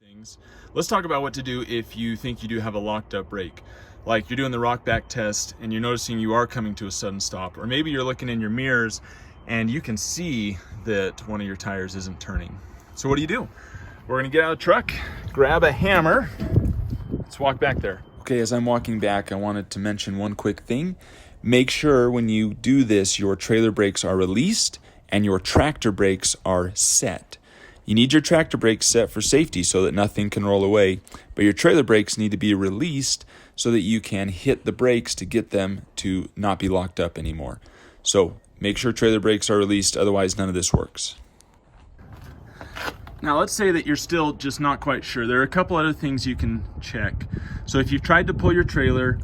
things. Let's talk about what to do if you think you do have a locked up brake. Like you're doing the rock back test and you're noticing you are coming to a sudden stop, or maybe you're looking in your mirrors and you can see that one of your tires isn't turning. So what do? We're gonna get out of the truck, grab a hammer. Let's walk back there. Okay, as I'm walking back, I wanted to mention one quick thing. Make sure when you do this, your trailer brakes are released and your tractor brakes are set. You need your tractor brakes set for safety so that nothing can roll away, but your trailer brakes need to be released so that you can hit the brakes to get them to not be locked up anymore. So make sure trailer brakes are released, otherwise none of this works. Now let's say that you're still just not quite sure. There are a couple other things you can check. So if you've tried to pull your trailer,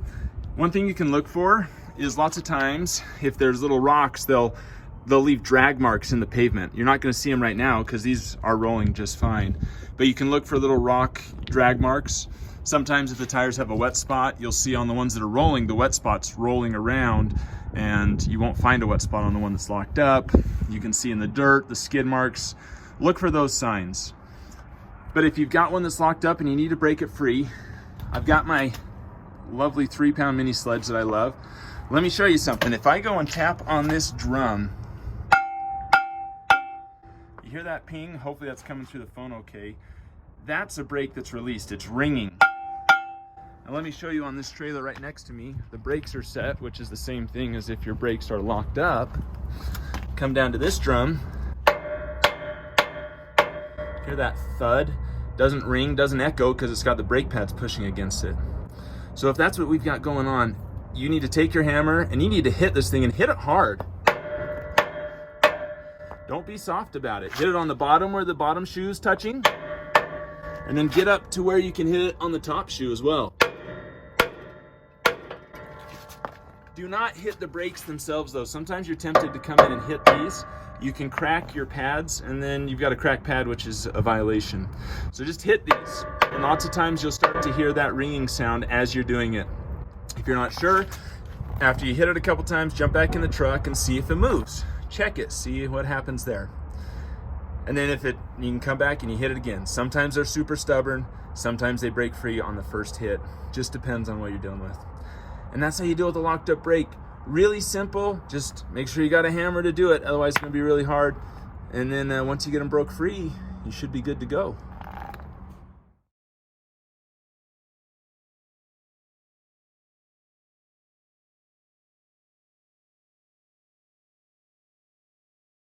one thing you can look for is lots of times if there's little rocks, they'll leave drag marks in the pavement. You're not gonna see them right now because these are rolling just fine. But you can look for little rock drag marks. Sometimes if the tires have a wet spot, you'll see on the ones that are rolling, the wet spot's rolling around, and you won't find a wet spot on the one that's locked up. You can see in the dirt, the skid marks. Look for those signs. But if you've got one that's locked up and you need to break it free, I've got my lovely 3-pound mini sledge that I love. Let me show you something. If I go and tap on this drum, you hear that ping? Hopefully that's coming through the phone okay. That's a brake that's released, it's ringing. Now let me show you on this trailer right next to me. The brakes are set, which is the same thing as if your brakes are locked up. Come down to this drum. Hear that thud? Doesn't ring, doesn't echo because it's got the brake pads pushing against it. So if that's what we've got going on, you need to take your hammer and you need to hit this thing and hit it hard. Don't be soft about it. Hit it on the bottom where the bottom shoe is touching, and then get up to where you can hit it on the top shoe as well. Do not hit the brakes themselves though. Sometimes you're tempted to come in and hit these. You can crack your pads and then you've got a cracked pad, which is a violation. So just hit these, and lots of times you'll start to hear that ringing sound as you're doing it. If you're not sure, after you hit it a couple times, jump back in the truck and see if it moves. Check it, see what happens there. And then you can come back and you hit it again. Sometimes they're super stubborn, sometimes they break free on the first hit. Just depends on what you're dealing with. And that's how you deal with a locked up brake. Really simple, just make sure you got a hammer to do it, otherwise it's gonna be really hard. And then once you get them broke free, you should be good to go.